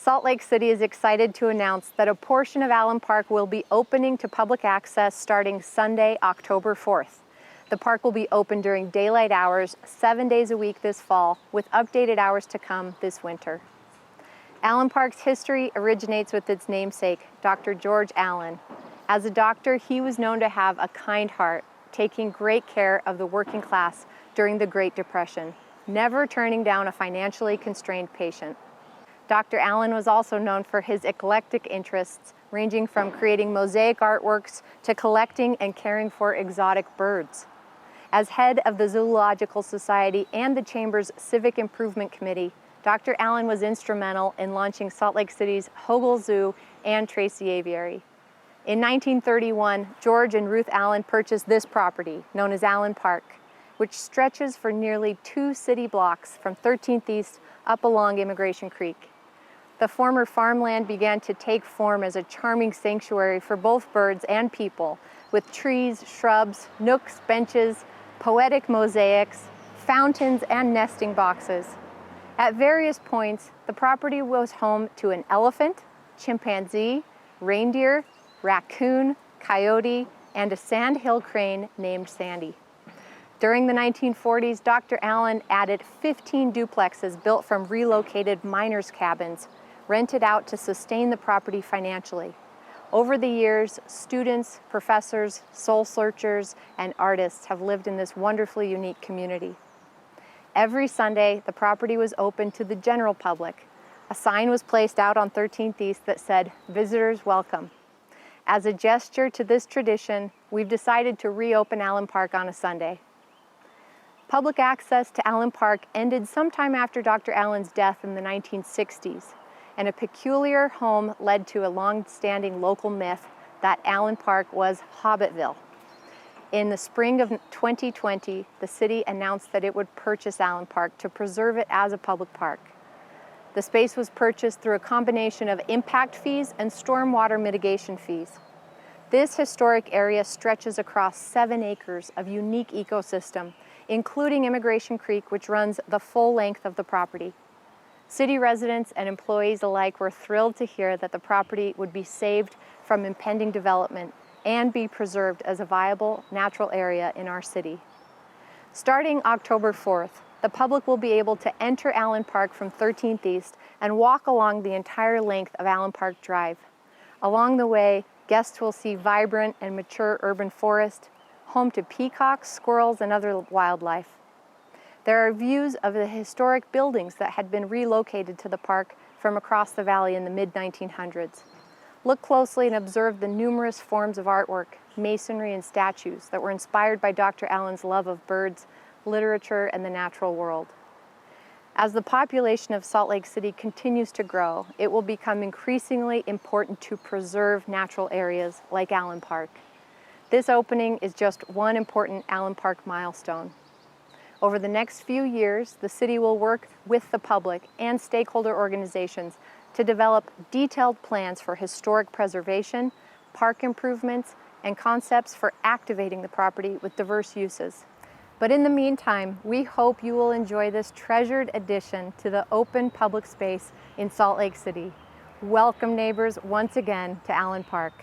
Salt Lake City is excited to announce that a portion of Allen Park will be opening to public access starting Sunday, October 4th. The park will be open during daylight hours 7 days a week this fall, with updated hours to come this winter. Allen Park's history originates with its namesake, Dr. George Allen. As a doctor, he was known to have a kind heart, taking great care of the working class during the Great Depression, never turning down a financially constrained patient. Dr. Allen was also known for his eclectic interests, ranging from creating mosaic artworks to collecting and caring for exotic birds. As head of the Zoological Society and the Chamber's Civic Improvement Committee, Dr. Allen was instrumental in launching Salt Lake City's Hogle Zoo and Tracy Aviary. In 1931, George and Ruth Allen purchased this property, known as Allen Park, which stretches for nearly 2 city blocks from 13th East up along Immigration Creek. The former farmland began to take form as a charming sanctuary for both birds and people, with trees, shrubs, nooks, benches, poetic mosaics, fountains, and nesting boxes. At various points, the property was home to an elephant, chimpanzee, reindeer, raccoon, coyote, and a sandhill crane named Sandy. During the 1940s, Dr. Allen added 15 duplexes built from relocated miners' cabins, rented out to sustain the property financially. Over the years, students, professors, soul searchers, and artists have lived in this wonderfully unique community. Every Sunday, the property was open to the general public. A sign was placed out on 13th East that said, "Visitors welcome." As a gesture to this tradition, we've decided to reopen Allen Park on a Sunday. Public access to Allen Park ended sometime after Dr. Allen's death in the 1960s, and a peculiar home led to a long-standing local myth that Allen Park was Hobbitville. In the spring of 2020, the city announced that it would purchase Allen Park to preserve it as a public park. The space was purchased through a combination of impact fees and stormwater mitigation fees. This historic area stretches across 7 acres of unique ecosystem, including Immigration Creek, which runs the full length of the property. City residents and employees alike were thrilled to hear that the property would be saved from impending development and be preserved as a viable natural area in our city. Starting October 4th, the public will be able to enter Allen Park from 13th East and walk along the entire length of Allen Park Drive. Along the way, guests will see vibrant and mature urban forest, home to peacocks, squirrels, and other wildlife. There are views of the historic buildings that had been relocated to the park from across the valley in the mid-1900s. Look closely and observe the numerous forms of artwork, masonry, and statues that were inspired by Dr. Allen's love of birds, literature, and the natural world. As the population of Salt Lake City continues to grow, it will become increasingly important to preserve natural areas like Allen Park. This opening is just one important Allen Park milestone. Over the next few years, the city will work with the public and stakeholder organizations to develop detailed plans for historic preservation, park improvements, and concepts for activating the property with diverse uses. But in the meantime, we hope you will enjoy this treasured addition to the open public space in Salt Lake City. Welcome, neighbors, once again to Allen Park.